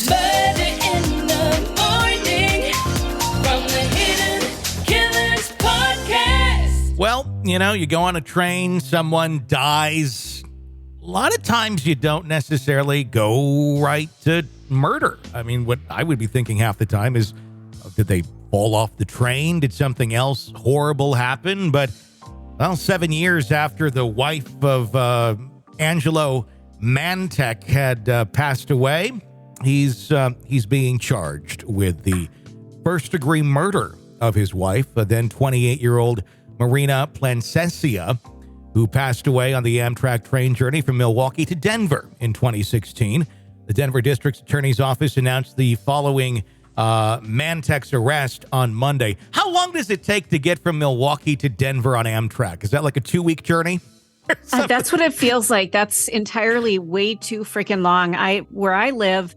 Murder in the morning from the Hidden Killers podcast. Well, you go on a train, someone dies. A lot of times you don't necessarily go right to murder. I mean, what I would be thinking half the time is, did they fall off the train? Did something else horrible happen? But, 7 years after the wife of Angelo Mantych had passed away, he's being charged with the first-degree murder of his wife, then 28-year-old Marina Placensia, who passed away on the Amtrak train journey from Milwaukee to Denver in 2016. The Denver District Attorney's Office announced the following Mantych's arrest on Monday. How long does it take to get from Milwaukee to Denver on Amtrak? Is that like a 2-week journey? That's what it feels like. That's entirely way too freaking long. Where I live,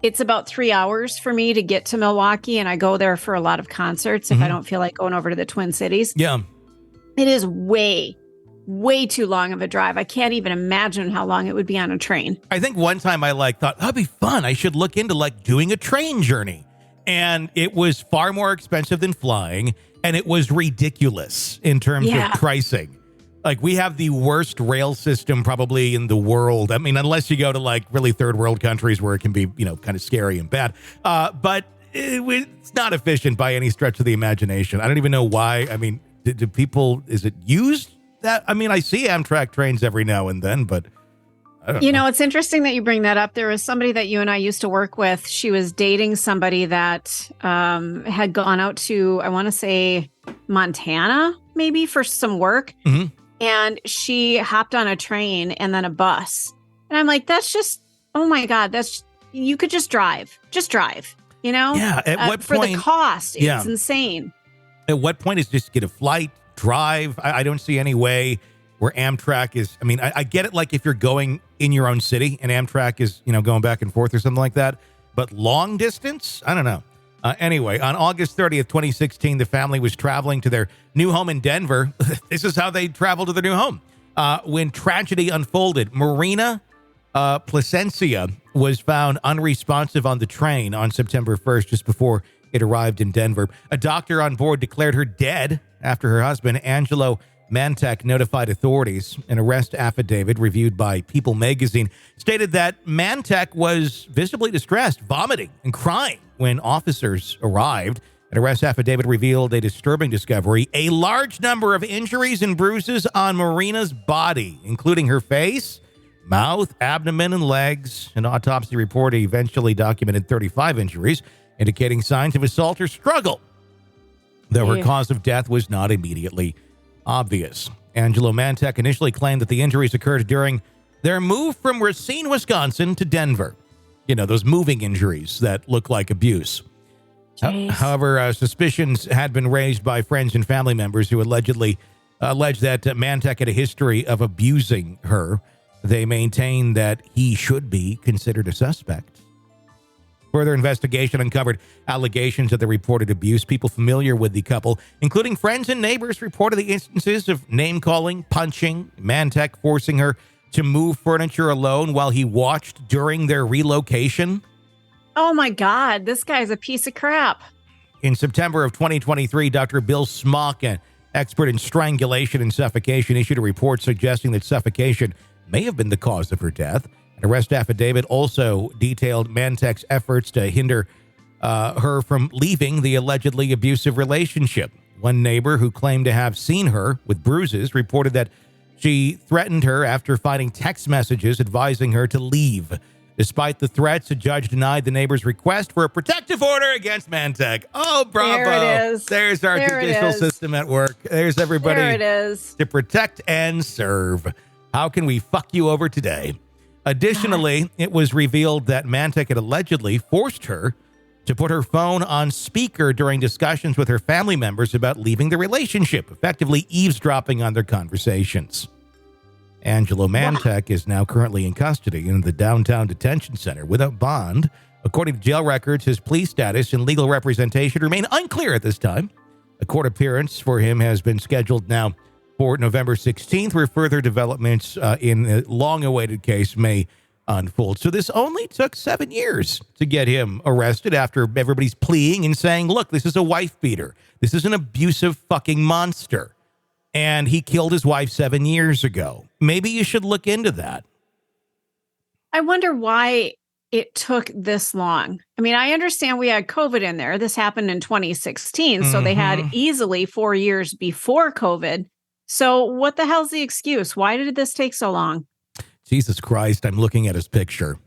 it's about 3 hours for me to get to Milwaukee, and I go there for a lot of concerts if I don't feel like going over to the Twin Cities. Yeah. It is way too long of a drive. I can't even imagine how long it would be on a train. I think one time I thought that'd be fun. I should look into doing a train journey. And it was far more expensive than flying, and it was ridiculous in terms of pricing. We have the worst rail system probably in the world. I mean, unless you go to really third world countries where it can be, kind of scary and bad. But it's not efficient by any stretch of the imagination. I don't even know why. I mean, do people, is it used that? I mean, I see Amtrak trains every now and then, but I don't know. It's interesting that you bring that up. There was somebody that you and I used to work with. She was dating somebody that had gone out to, I want to say, Montana, maybe for some work. Mm-hmm. And she hopped on a train and then a bus. And I'm like, that's just, oh my God, you could just drive. Just drive, Yeah. At what point? For the cost, it's insane. At what point is just get a flight, drive? I don't see any way where Amtrak is. I mean, I get it. If you're going in your own city and Amtrak is, going back and forth or something like that. But long distance, I don't know. Anyway, on August 30th, 2016, the family was traveling to their new home in Denver. This is how they traveled to their new home. When tragedy unfolded, Marina Placensia was found unresponsive on the train on September 1st, just before it arrived in Denver. A doctor on board declared her dead after her husband, Angelo Mantych, notified authorities. An arrest affidavit reviewed by People magazine stated that Mantych was visibly distressed, vomiting and crying when officers arrived. An arrest affidavit revealed a disturbing discovery: a large number of injuries and bruises on Marina's body, including her face, mouth, abdomen, and legs. An autopsy report eventually documented 35 injuries, indicating signs of assault or struggle, though her cause of death was not immediately obvious. Angelo Mantych initially claimed that the injuries occurred during their move from Racine, Wisconsin to Denver. Those moving injuries that look like abuse. However, suspicions had been raised by friends and family members who alleged that Mantych had a history of abusing her. They maintain that he should be considered a suspect. Further investigation uncovered allegations of the reported abuse. People familiar with the couple, including friends and neighbors, reported the instances of name-calling, punching, Mantych forcing her to move furniture alone while he watched during their relocation. Oh my God, this guy's a piece of crap. In September of 2023, Dr. Bill Smock, an expert in strangulation and suffocation, issued a report suggesting that suffocation may have been the cause of her death. An arrest affidavit also detailed Mantych's efforts to hinder her from leaving the allegedly abusive relationship. One neighbor who claimed to have seen her with bruises reported that she threatened her after finding text messages advising her to leave. Despite the threats, a judge denied the neighbor's request for a protective order against Mantych. Oh, bravo. There it is. There's our judicial system at work. There's everybody there it is. To protect and serve. How can we fuck you over today? Additionally, it was revealed that Mantych had allegedly forced her to put her phone on speaker during discussions with her family members about leaving the relationship, effectively eavesdropping on their conversations. Angelo Mantych is now currently in custody in the downtown detention center without bond. According to jail records, his plea status and legal representation remain unclear at this time. A court appearance for him has been scheduled now for November 16th, where further developments in a long-awaited case may unfold. So this only took 7 years to get him arrested after everybody's pleading and saying, look, this is a wife beater. This is an abusive fucking monster. And he killed his wife 7 years ago. Maybe you should look into that. I wonder why it took this long. I mean, I understand we had COVID in there. This happened in 2016. So they had easily 4 years before COVID. So what the hell's the excuse? Why did this take so long? Jesus Christ, I'm looking at his picture.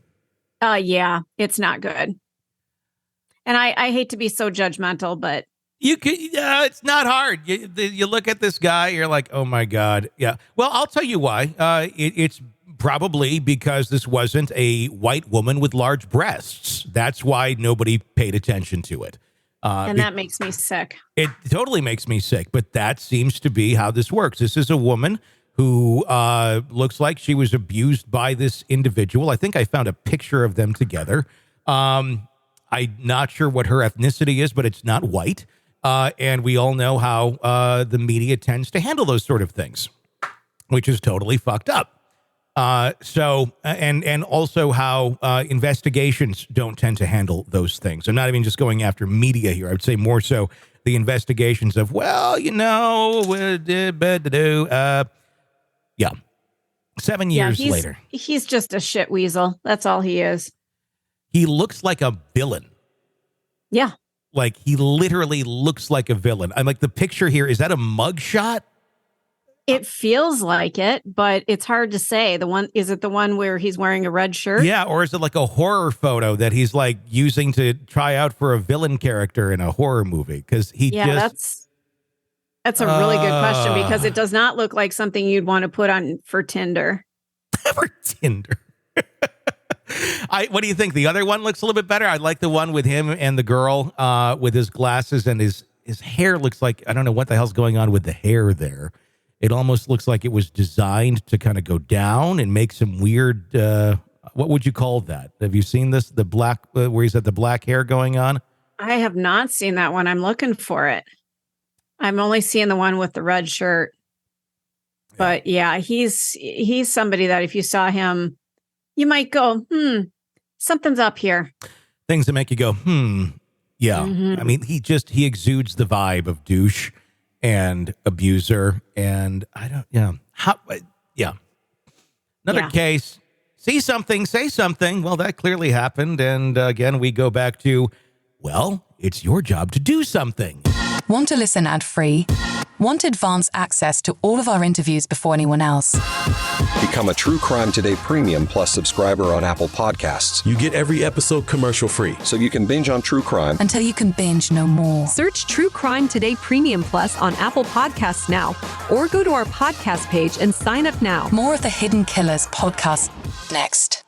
Yeah, it's not good. And I hate to be so judgmental, but You can, it's not hard. You look at this guy, you're like, oh my God. Yeah. Well, I'll tell you why. It's probably because this wasn't a white woman with large breasts. That's why nobody paid attention to it. And that makes me sick. It totally makes me sick, but that seems to be how this works. This is a woman who looks like she was abused by this individual. I think I found a picture of them together. I'm not sure what her ethnicity is, but it's not white. And we all know how the media tends to handle those sort of things, which is totally fucked up. And also how investigations don't tend to handle those things. I'm not even just going after media here. I would say more so the investigations of, well, you know, yeah. 7 years later. He's just a shit weasel. That's all he is. He looks like a villain. Yeah. Like, he literally looks like a villain. I'm like, the picture here, is that a mugshot? It feels like it, but it's hard to say. Is it the one where he's wearing a red shirt? Yeah, or is it like a horror photo that he's like using to try out for a villain character in a horror movie? Because that's a really good question, because it does not look like something you'd want to put on for Tinder. For Tinder. What do you think? The other one looks a little bit better. I like the one with him and the girl with his glasses, and his hair looks like, I don't know what the hell's going on with the hair there. It almost looks like it was designed to kind of go down and make some weird, what would you call that? Have you seen this? The black, where he's got the black hair going on? I have not seen that one. I'm looking for it. I'm only seeing the one with the red shirt. But yeah, he's somebody that if you saw him, you might go, something's up here. Things that make you go, yeah. I mean, he exudes the vibe of douche and abuser, and Another case. See something, say something. Well, that clearly happened, and again, we go back to, well, it's your job to do something. Want to listen ad-free? Want advanced access to all of our interviews before anyone else? Become a True Crime Today Premium Plus subscriber on Apple Podcasts. You get every episode commercial-free. So you can binge on true crime until you can binge no more. Search True Crime Today Premium Plus on Apple Podcasts now, or go to our podcast page and sign up now. More of the Hidden Killers podcast next.